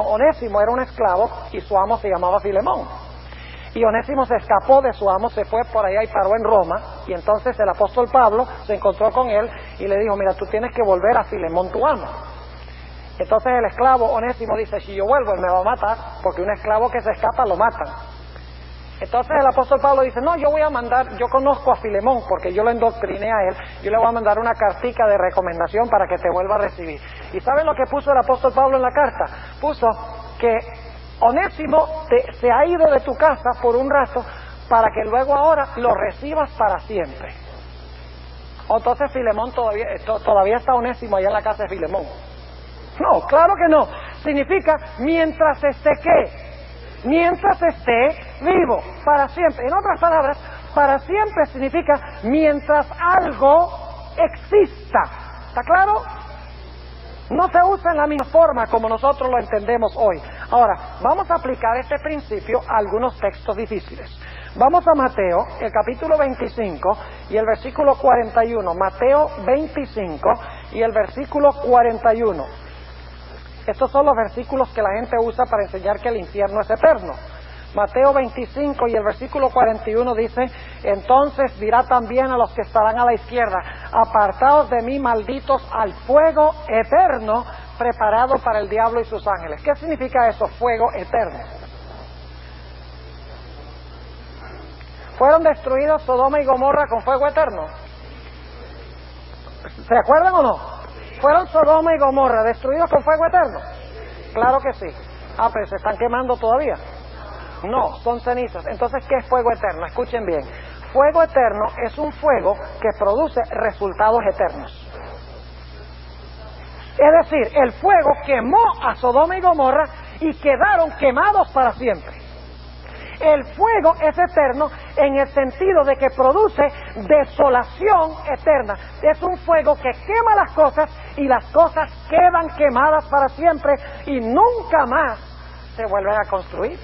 Onésimo era un esclavo y su amo se llamaba Filemón. Y Onésimo se escapó de su amo, se fue por allá y paró en Roma, y entonces el apóstol Pablo se encontró con él y le dijo, mira, tú tienes que volver a Filemón tu amo. Entonces el esclavo Onésimo dice, si yo vuelvo él me va a matar, porque un esclavo que se escapa lo matan. Entonces el apóstol Pablo dice, no, yo voy a mandar, yo conozco a Filemón porque yo lo endoctriné a él, yo le voy a mandar una cartica de recomendación para que te vuelva a recibir. ¿Y saben lo que puso el apóstol Pablo en la carta? Puso que Onésimo se ha ido de tu casa por un rato para que luego ahora lo recibas para siempre. Entonces Filemón todavía está Onésimo allá en la casa de Filemón. No, claro que no. Significa mientras esté ¿qué? Mientras esté vivo, para siempre. En otras palabras, para siempre significa mientras algo exista. ¿Está claro? No se usa en la misma forma como nosotros lo entendemos hoy. Ahora, vamos a aplicar este principio a algunos textos difíciles. Vamos a Mateo, el capítulo 25 y el versículo 41. Mateo 25 y el versículo 41. Estos son los versículos que la gente usa para enseñar que el infierno es eterno. Mateo 25 y el versículo 41 dice, entonces dirá también a los que estarán a la izquierda, apartaos de mí, malditos, al fuego eterno preparado para el diablo y sus ángeles. ¿Qué significa eso, fuego eterno? ¿Fueron destruidos Sodoma y Gomorra con fuego eterno? ¿Se acuerdan o no? ¿Fueron Sodoma y Gomorra destruidos con fuego eterno? Claro que sí. Ah, pero se están quemando todavía. No, son cenizas. Entonces, ¿qué es fuego eterno? Escuchen bien. Fuego eterno es un fuego que produce resultados eternos. Es decir, el fuego quemó a Sodoma y Gomorra y quedaron quemados para siempre. El fuego es eterno en el sentido de que produce desolación eterna. Es un fuego que quema las cosas y las cosas quedan quemadas para siempre y nunca más se vuelven a construir.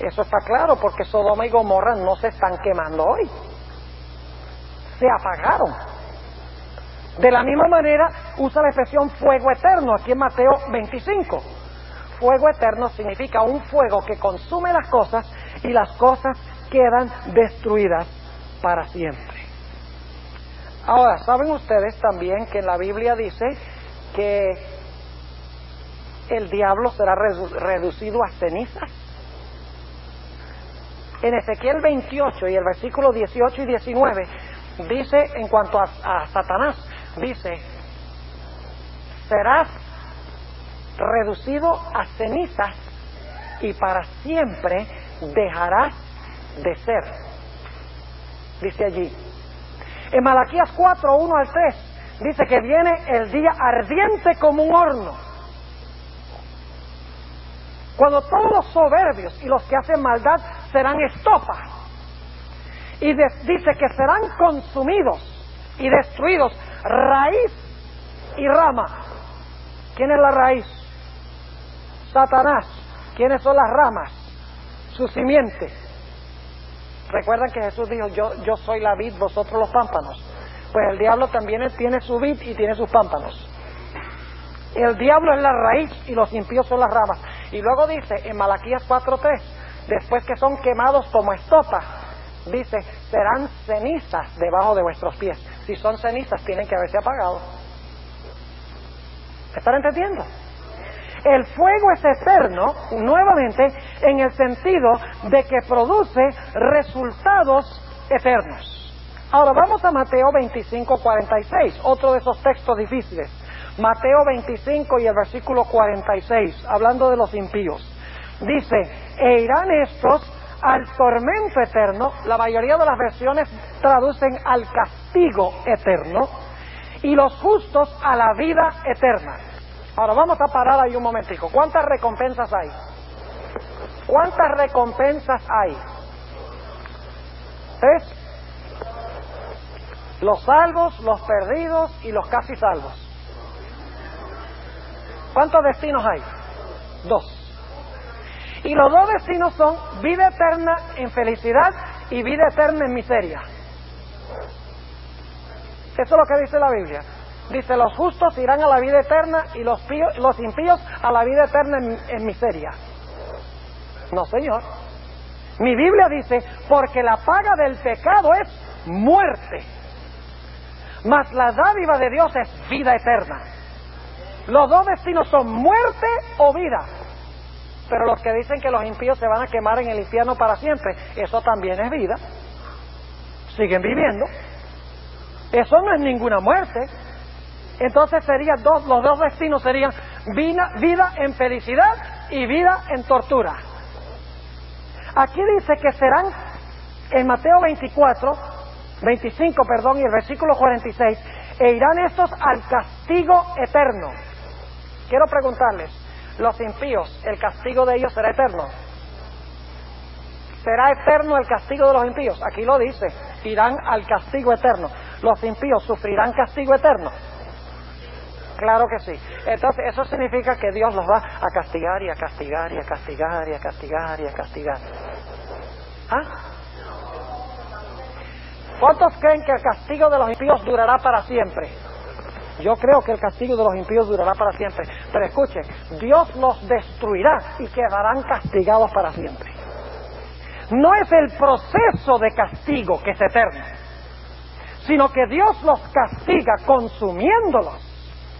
Eso está claro porque Sodoma y Gomorra no se están quemando hoy. Se apagaron. De la misma manera usa la expresión fuego eterno aquí en Mateo 25. Fuego eterno significa un fuego que consume las cosas y las cosas quedan destruidas para siempre. Ahora, ¿saben ustedes también que en la Biblia dice que el diablo será reducido a cenizas? En Ezequiel 28 y el versículo 18 y 19 dice, en cuanto a Satanás, dice, serás reducido a cenizas y para siempre dejarás de ser. Dice allí. En Malaquías 4, 1 al 3, dice que viene el día ardiente como un horno, cuando todos los soberbios y los que hacen maldad serán estopa. Y dice que serán consumidos y destruidos raíz y rama. ¿Quién es la raíz? Satanás. ¿Quiénes son las ramas? Su simiente. Recuerdan que Jesús dijo, yo soy la vid, vosotros los pámpanos. Pues el diablo también tiene su vid y tiene sus pámpanos. El diablo es la raíz y los impíos son las ramas. Y luego dice en Malaquías 4:3, después que son quemados como estopa, dice, serán cenizas debajo de vuestros pies. Si son cenizas, tienen que haberse apagado. ¿Están entendiendo? El fuego es eterno, nuevamente, en el sentido de que produce resultados eternos. Ahora vamos a Mateo 25:46, otro de esos textos difíciles. Mateo 25 y el versículo 46, hablando de los impíos. Dice, e irán estos al tormento eterno. La mayoría de las versiones traducen al castigo eterno, y los justos a la vida eterna. Ahora vamos a parar ahí un momentico. ¿Cuántas recompensas hay? ¿Cuántas recompensas hay? 3. Los salvos, los perdidos y los casi salvos. ¿Cuántos destinos hay? 2. Y los 2 destinos son vida eterna en felicidad y vida eterna en miseria. Eso es lo que dice la Biblia. Dice, los justos irán a la vida eterna y los impíos a la vida eterna en miseria. No, señor. Mi Biblia dice, porque la paga del pecado es muerte, mas la dádiva de Dios es vida eterna. Los 2 destinos son muerte o vida. Pero los que dicen que los impíos se van a quemar en el infierno para siempre, eso también es vida. Siguen viviendo. Eso no es ninguna muerte. Entonces serían los 2 destinos serían vida en felicidad y vida en tortura. Aquí dice que serán, en Mateo 25, y el versículo 46, e irán estos al castigo eterno. Quiero preguntarles, los impíos, ¿el castigo de ellos será eterno? ¿Será eterno el castigo de los impíos? Aquí lo dice, irán al castigo eterno. ¿Los impíos sufrirán castigo eterno? Claro que sí. Entonces eso significa que Dios los va a castigar y a castigar y a castigar y a castigar y a castigar. ¿Ah? ¿Cuántos creen que el castigo de los impíos durará para siempre? Yo creo que el castigo de los impíos durará para siempre. Pero escuchen, Dios los destruirá y quedarán castigados para siempre. No es el proceso de castigo que es eterno, sino que Dios los castiga consumiéndolos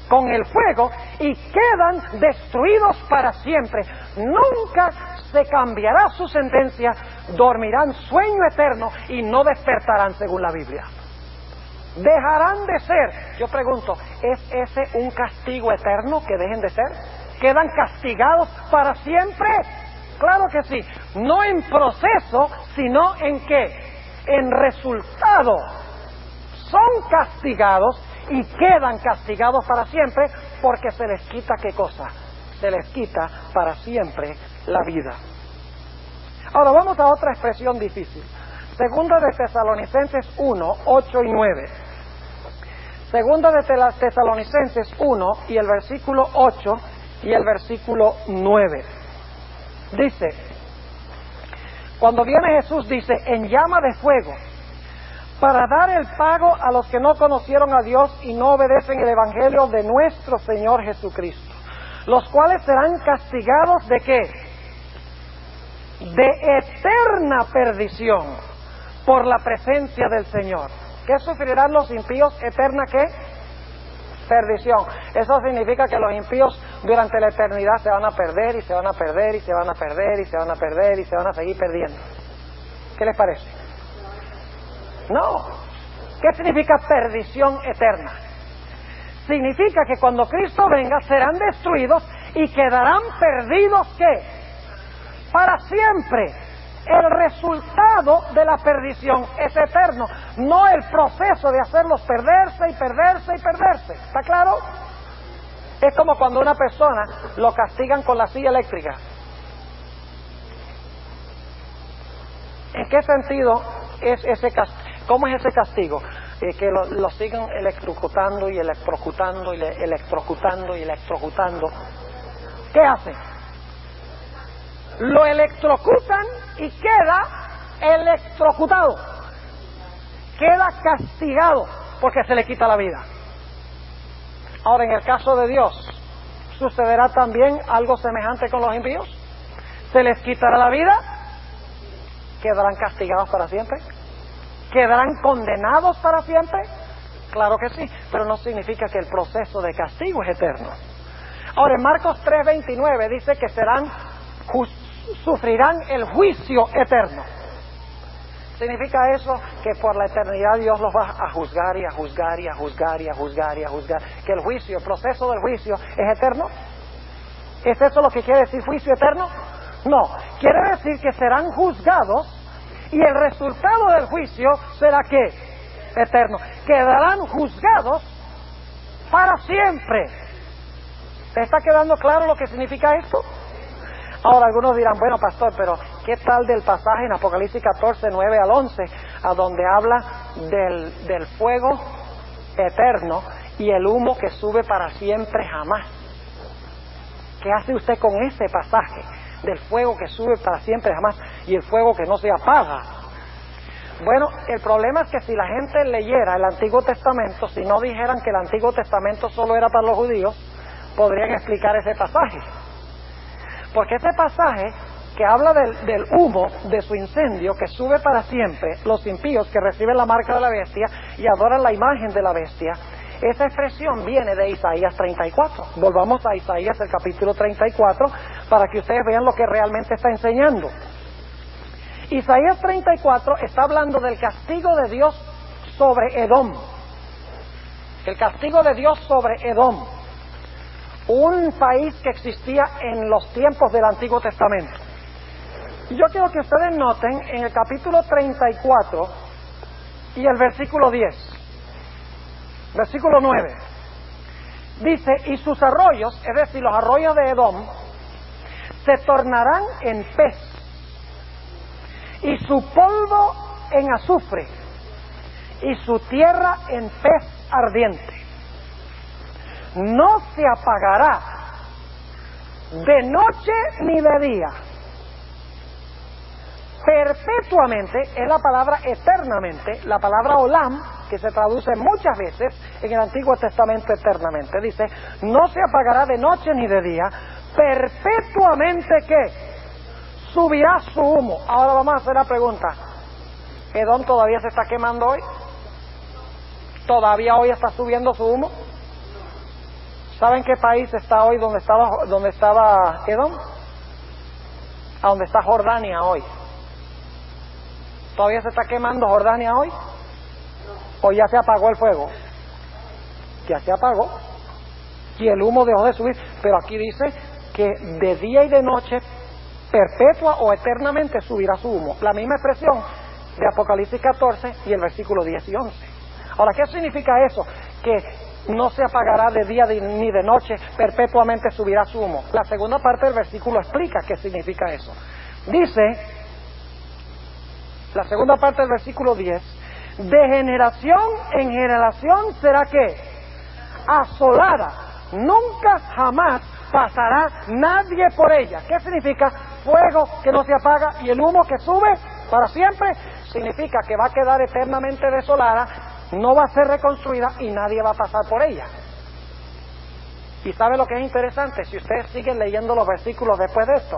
con el fuego y quedan destruidos para siempre. Nunca se cambiará su sentencia, dormirán sueño eterno y no despertarán según la Biblia. Dejarán de ser. Yo pregunto, ¿es ese un castigo eterno que dejen de ser? ¿Quedan castigados para siempre? Claro que sí. No en proceso, sino en ¿qué? En resultado. Son castigados y quedan castigados para siempre porque se les quita ¿qué cosa? Se les quita para siempre la vida. Ahora vamos a otra expresión difícil. Segunda de Tesalonicenses 1, 8 y 9. Segunda de Tesalonicenses 1 y el versículo 8 y el versículo 9. Dice, cuando viene Jesús, dice, en llama de fuego, para dar el pago a los que no conocieron a Dios y no obedecen el Evangelio de nuestro Señor Jesucristo, los cuales serán castigados ¿de qué? De eterna perdición por la presencia del Señor. ¿Qué sufrirán los impíos? ¿Eterna qué? Perdición. Eso significa que los impíos durante la eternidad se van a perder y se van a perder y se van a perder y se van a perder y se van a seguir perdiendo. ¿Qué les parece? No. ¿Qué significa perdición eterna? Significa que cuando Cristo venga serán destruidos y quedarán perdidos ¿qué? Para siempre. El resultado de la perdición es eterno, no el proceso de hacerlos perderse y perderse y perderse. ¿Está claro? Es como cuando una persona lo castigan con la silla eléctrica. ¿En qué sentido es ese castigo? ¿Cómo es ese castigo? Que lo siguen electrocutando y electrocutando y electrocutando y electrocutando. ¿Qué hacen? Lo electrocutan y queda electrocutado. Queda castigado porque se le quita la vida. Ahora, en el caso de Dios, ¿sucederá también algo semejante con los impíos? ¿Se les quitará la vida? ¿Quedarán castigados para siempre? ¿Quedarán condenados para siempre? Claro que sí, pero no significa que el proceso de castigo es eterno. Ahora, en Marcos 3:29 dice que sufrirán el juicio eterno. ¿Significa eso que por la eternidad Dios los va a juzgar y a juzgar y a juzgar y a juzgar y a juzgar? ¿Que el juicio, el proceso del juicio es eterno? ¿Es eso lo que quiere decir juicio eterno? No, quiere decir que serán juzgados y el resultado del juicio será ¿qué? Eterno. Quedarán juzgados para siempre. ¿Te está quedando claro lo que significa esto? Ahora algunos dirán, bueno pastor, pero ¿qué tal del pasaje en Apocalipsis 14, 9 al 11, a donde habla del fuego eterno y el humo que sube para siempre jamás? ¿Qué hace usted con ese pasaje del fuego que sube para siempre jamás y el fuego que no se apaga? Bueno, el problema es que si la gente leyera el Antiguo Testamento, si no dijeran que el Antiguo Testamento solo era para los judíos, podrían explicar ese pasaje. Porque ese pasaje que habla del humo de su incendio que sube para siempre, los impíos que reciben la marca de la bestia y adoran la imagen de la bestia, esa expresión viene de Isaías 34. Volvamos a Isaías, el capítulo 34, para que ustedes vean lo que realmente está enseñando. Isaías 34 está hablando del castigo de Dios sobre Edom. El castigo de Dios sobre Edom, un país que existía en los tiempos del Antiguo Testamento. Y yo quiero que ustedes noten en el capítulo 34 y el versículo 10, versículo 9, dice, y sus arroyos, es decir, los arroyos de Edom, se tornarán en pez, y su polvo en azufre, y su tierra en pez ardiente. No se apagará de noche ni de día. Perpetuamente es la palabra eternamente, la palabra olam, que se traduce muchas veces en el Antiguo Testamento eternamente. Dice, no se apagará de noche ni de día, perpetuamente ¿qué? Subirá su humo. Ahora vamos a hacer la pregunta, ¿Edom todavía se está quemando hoy? ¿Todavía hoy está subiendo su humo? ¿Saben qué país está hoy donde estaba Edom? A donde está Jordania hoy. ¿Todavía se está quemando Jordania hoy? ¿O ya se apagó el fuego? Ya se apagó. Y el humo dejó de subir. Pero aquí dice que de día y de noche, perpetua o eternamente subirá su humo. La misma expresión de Apocalipsis 14 y el versículo 10 y 11. Ahora, ¿qué significa eso? Que no se apagará de día ni de noche, perpetuamente subirá su humo. La segunda parte del versículo explica qué significa eso. Dice, la segunda parte del versículo 10, de generación en generación será ¿qué? Asolada, nunca jamás pasará nadie por ella. ¿Qué significa? Fuego que no se apaga y el humo que sube para siempre, significa que va a quedar eternamente desolada, no va a ser reconstruida y nadie va a pasar por ella. ¿Y sabe lo que es interesante? Si ustedes siguen leyendo los versículos después de esto,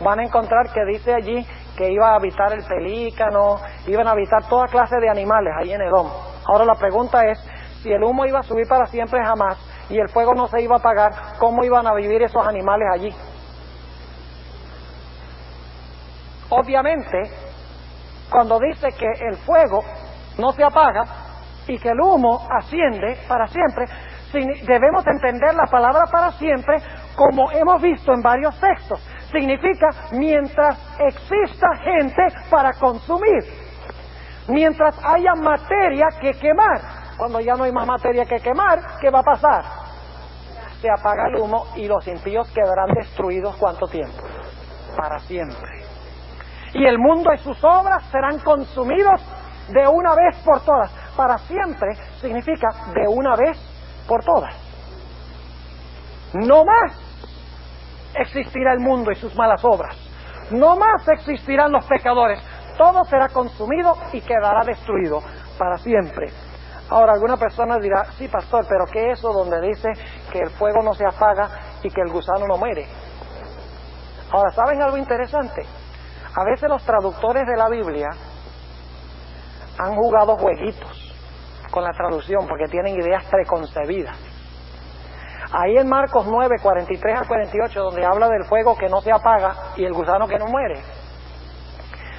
van a encontrar que dice allí que iba a habitar el pelícano, iban a habitar toda clase de animales ahí en Edom. Ahora la pregunta es, si el humo iba a subir para siempre jamás y el fuego no se iba a apagar, ¿cómo iban a vivir esos animales allí? Obviamente, cuando dice que el fuego no se apaga y que el humo asciende para siempre, debemos entender la palabra para siempre como hemos visto en varios textos. Significa mientras exista gente para consumir, mientras haya materia que quemar. Cuando ya no hay más materia que quemar, ¿qué va a pasar? Se apaga el humo y los impíos quedarán destruidos. ¿Cuánto tiempo? Para siempre. Y el mundo y sus obras serán consumidos de una vez por todas. Para siempre significa de una vez por todas. No más existirá el mundo y sus malas obras. No más existirán los pecadores. Todo será consumido y quedará destruido para siempre. Ahora alguna persona dirá, sí pastor, pero ¿qué es eso donde dice que el fuego no se apaga y que el gusano no muere? Ahora, ¿saben algo interesante? A veces los traductores de la Biblia han jugado jueguitos con la traducción porque tienen ideas preconcebidas. Ahí en Marcos 9, 43 al 48, donde habla del fuego que no se apaga y el gusano que no muere,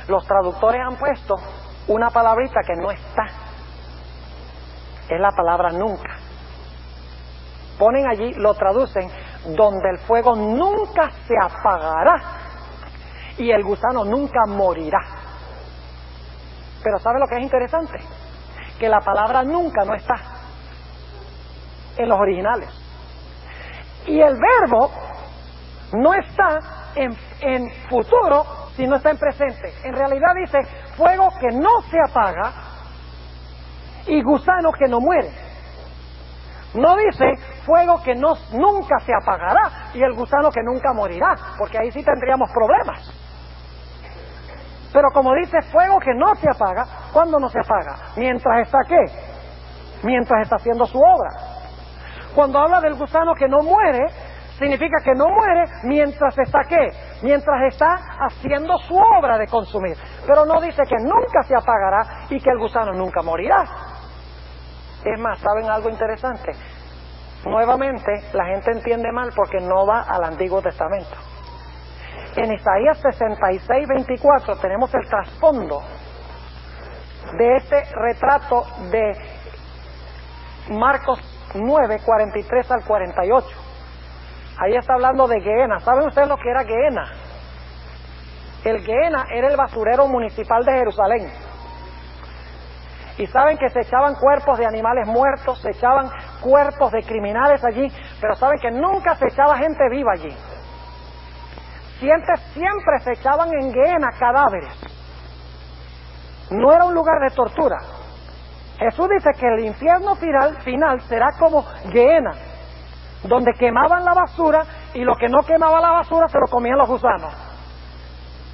los traductores han puesto una palabrita que no está. Es la palabra nunca. Ponen allí, lo traducen, donde el fuego nunca se apagará y el gusano nunca morirá. Pero ¿sabe lo que es interesante? Que la palabra nunca no está en los originales. Y el verbo no está en futuro, sino está en presente. En realidad dice fuego que no se apaga y gusano que no muere. No dice fuego que nunca se apagará y el gusano que nunca morirá, porque ahí sí tendríamos problemas. Pero como dice fuego que no se apaga, ¿cuándo no se apaga? Mientras está ¿qué? Mientras está haciendo su obra. Cuando habla del gusano que no muere, significa que no muere mientras está ¿qué? Mientras está haciendo su obra de consumir. Pero no dice que nunca se apagará y que el gusano nunca morirá. Es más, ¿saben algo interesante? Nuevamente, la gente entiende mal porque no va al Antiguo Testamento. En Isaías 66:24 tenemos el trasfondo de este retrato de Marcos 9:43 al 48. Ahí está hablando de Gehenna. ¿Saben ustedes lo que era Gehenna? El Gehenna era el basurero municipal de Jerusalén. Y saben que se echaban cuerpos de animales muertos, se echaban cuerpos de criminales allí, pero saben que nunca se echaba gente viva allí. Siempre se echaban en Gehenna cadáveres. No era un lugar de tortura. Jesús dice que el infierno final será como Gehenna, donde quemaban la basura y lo que no quemaba la basura se lo comían los gusanos.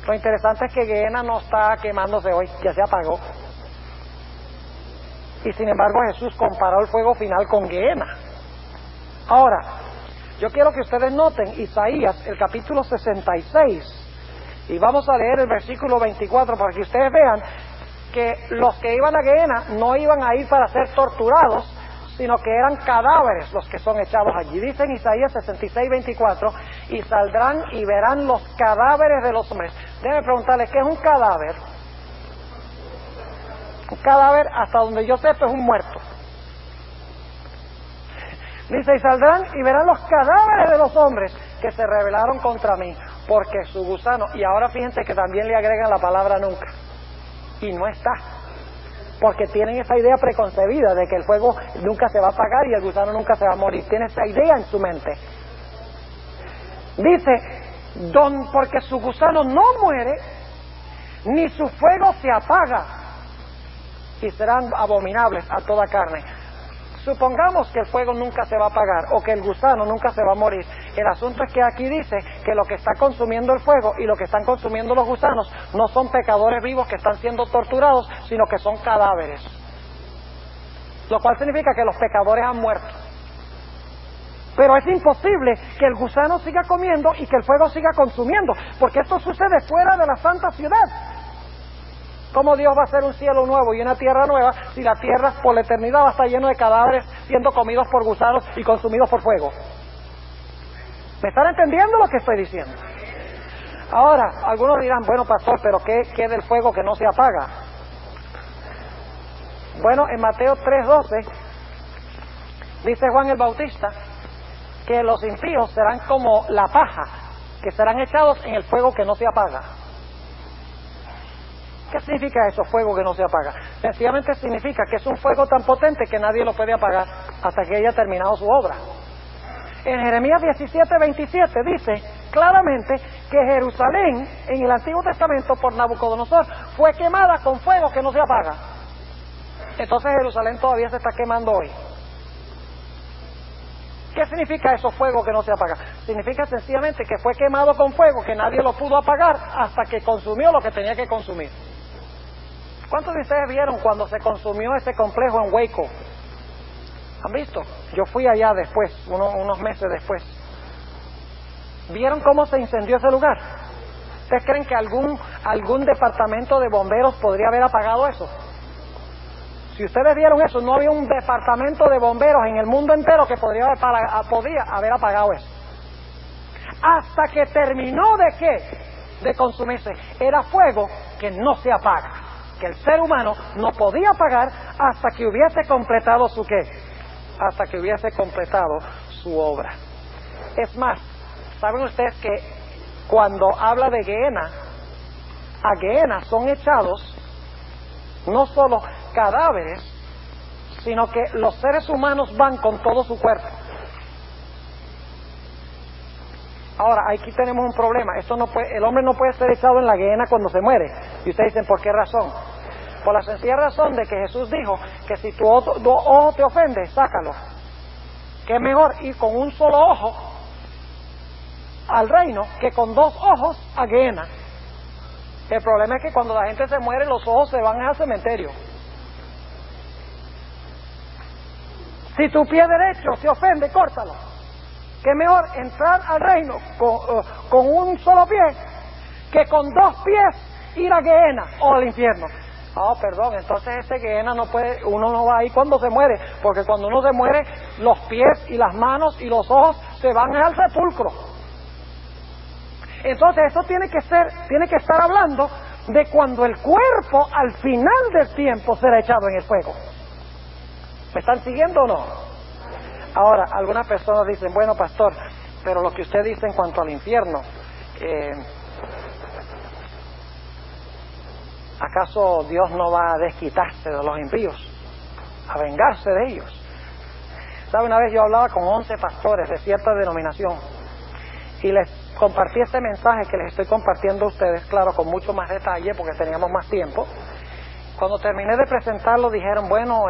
Lo interesante es que Gehenna no está quemándose hoy, ya se apagó. Y sin embargo Jesús comparó el fuego final con Gehenna. Ahora, yo quiero que ustedes noten Isaías, el capítulo 66, y vamos a leer el versículo 24 para que ustedes vean que los que iban a Gehenna no iban a ir para ser torturados, sino que eran cadáveres los que son echados allí. Dice en Isaías 66:24, y saldrán y verán los cadáveres de los hombres. Déjenme preguntarles, ¿qué es un cadáver? Un cadáver, hasta donde yo sepa, es un muerto. Dice, y saldrán y verán los cadáveres de los hombres que se rebelaron contra mí, porque su gusano, y ahora fíjense que también le agregan la palabra nunca, y no está, porque tienen esa idea preconcebida de que el fuego nunca se va a apagar y el gusano nunca se va a morir. Tiene esa idea en su mente. Dice, porque su gusano no muere, ni su fuego se apaga, y serán abominables a toda carne. Supongamos que el fuego nunca se va a apagar o que el gusano nunca se va a morir. El asunto es que aquí dice que lo que está consumiendo el fuego y lo que están consumiendo los gusanos no son pecadores vivos que están siendo torturados, sino que son cadáveres. Lo cual significa que los pecadores han muerto. Pero es imposible que el gusano siga comiendo y que el fuego siga consumiendo, porque esto sucede fuera de la santa ciudad. ¿Cómo Dios va a hacer un cielo nuevo y una tierra nueva si la tierra por la eternidad va a estar lleno de cadáveres siendo comidos por gusanos y consumidos por fuego? ¿Me están entendiendo lo que estoy diciendo? Ahora, algunos dirán, bueno, pastor, pero ¿qué del fuego que no se apaga? Bueno, en Mateo 3:12 dice Juan el Bautista que los impíos serán como la paja, que serán echados en el fuego que no se apaga. ¿Qué significa eso, fuego que no se apaga? Sencillamente significa que es un fuego tan potente que nadie lo puede apagar hasta que haya terminado su obra. En Jeremías 17:27 dice claramente que Jerusalén, en el Antiguo Testamento, por Nabucodonosor, fue quemada con fuego que no se apaga. Entonces Jerusalén todavía se está quemando hoy. ¿Qué significa eso, fuego que no se apaga? Significa sencillamente que fue quemado con fuego que nadie lo pudo apagar hasta que consumió lo que tenía que consumir. ¿Cuántos de ustedes vieron cuando se consumió ese complejo en Waco? ¿Han visto? Yo fui allá después, unos meses después. ¿Vieron cómo se incendió ese lugar? ¿Ustedes creen que algún departamento de bomberos podría haber apagado eso? Si ustedes vieron eso, no había un departamento de bomberos en el mundo entero que podía haber apagado eso. Hasta que terminó ¿de qué? De consumirse. Era fuego que no se apaga, que el ser humano no podía apagar hasta que hubiese completado su ¿qué? Hasta que hubiese completado su obra. Es más, ¿saben ustedes que cuando habla de Gehenna, a Gehenna son echados no solo cadáveres, sino que los seres humanos van con todo su cuerpo? Ahora, aquí tenemos un problema. Esto no puede, el hombre no puede ser echado en la gehenna cuando se muere. Y ustedes dicen, ¿por qué razón? Por la sencilla razón de que Jesús dijo que si tu ojo te ofende, sácalo. Que es mejor ir con un solo ojo al reino que con 2 ojos a gehenna. El problema es que cuando la gente se muere, los ojos se van al cementerio. Si tu pie derecho te ofende, córtalo. Que es mejor entrar al reino con un solo pie que con 2 pies ir a gehenna o al infierno. Perdón, entonces ese gehenna no puede, uno no va ahí cuando se muere, porque cuando uno se muere, los pies y las manos y los ojos se van al sepulcro. Entonces esto tiene que estar hablando de cuando el cuerpo al final del tiempo será echado en el fuego. ¿Me están siguiendo o no? Ahora, algunas personas dicen, bueno, pastor, pero lo que usted dice en cuanto al infierno, ¿acaso Dios no va a desquitarse de los impíos? A vengarse de ellos. ¿Sabe? Una vez yo hablaba con 11 pastores de cierta denominación y les compartí este mensaje que les estoy compartiendo a ustedes, claro, con mucho más detalle porque teníamos más tiempo. Cuando terminé de presentarlo dijeron, bueno,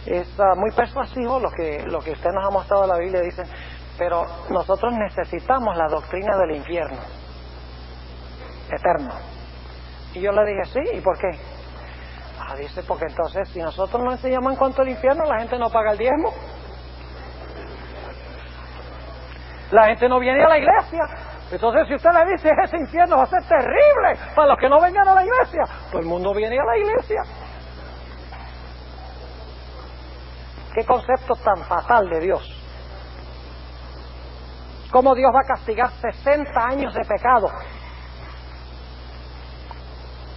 es muy persuasivo lo que usted nos ha mostrado en la Biblia, dicen, pero nosotros necesitamos la doctrina del infierno eterno. Y yo le dije, sí, ¿y por qué? Dice, porque entonces si nosotros no enseñamos en cuanto al infierno, la gente no paga el diezmo. La gente no viene a la iglesia. Entonces si usted le dice, ese infierno va a ser terrible para los que no vengan a la iglesia, todo el mundo viene a la iglesia. Qué concepto tan fatal de Dios. ¿Cómo Dios va a castigar 60 años de pecado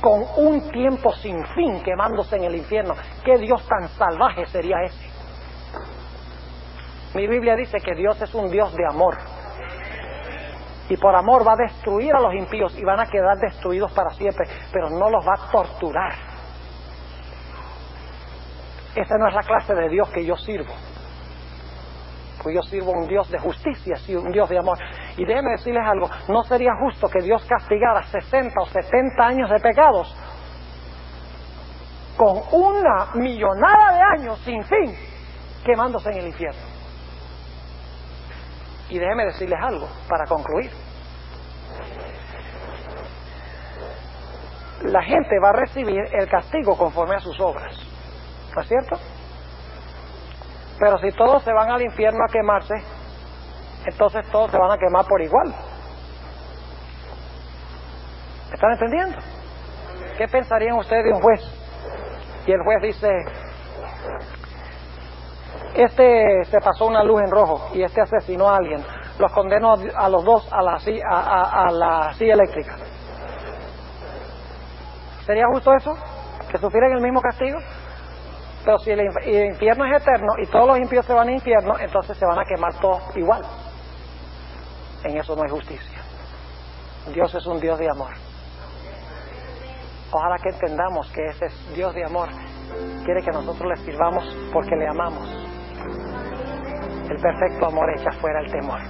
con un tiempo sin fin quemándose en el infierno? ¿Qué Dios tan salvaje sería ese? Mi Biblia dice que Dios es un Dios de amor. Y por amor va a destruir a los impíos y van a quedar destruidos para siempre, pero no los va a torturar. Esa no es la clase de Dios que yo sirvo. Pues yo sirvo a un Dios de justicia, sí, un Dios de amor. Y déjenme decirles algo, no sería justo que Dios castigara 60 o 70 años de pecados con una millonada de años sin fin quemándose en el infierno. Y déjenme decirles algo para concluir. La gente va a recibir el castigo conforme a sus obras, ¿no es cierto? Pero si todos se van al infierno a quemarse, entonces todos se van a quemar por igual. ¿Me están entendiendo? ¿Qué pensarían ustedes de un juez? Y el juez dice, este se pasó una luz en rojo y este asesinó a alguien, los condeno a los dos a la silla eléctrica. ¿Sería justo eso? ¿Que sufrieran el mismo castigo? Pero si el infierno es eterno y todos los impíos se van al infierno, entonces se van a quemar todos igual. En eso no hay justicia. Dios es un Dios de amor. Ojalá que entendamos que ese es Dios de amor. Quiere que nosotros le sirvamos porque le amamos. El perfecto amor echa fuera el temor.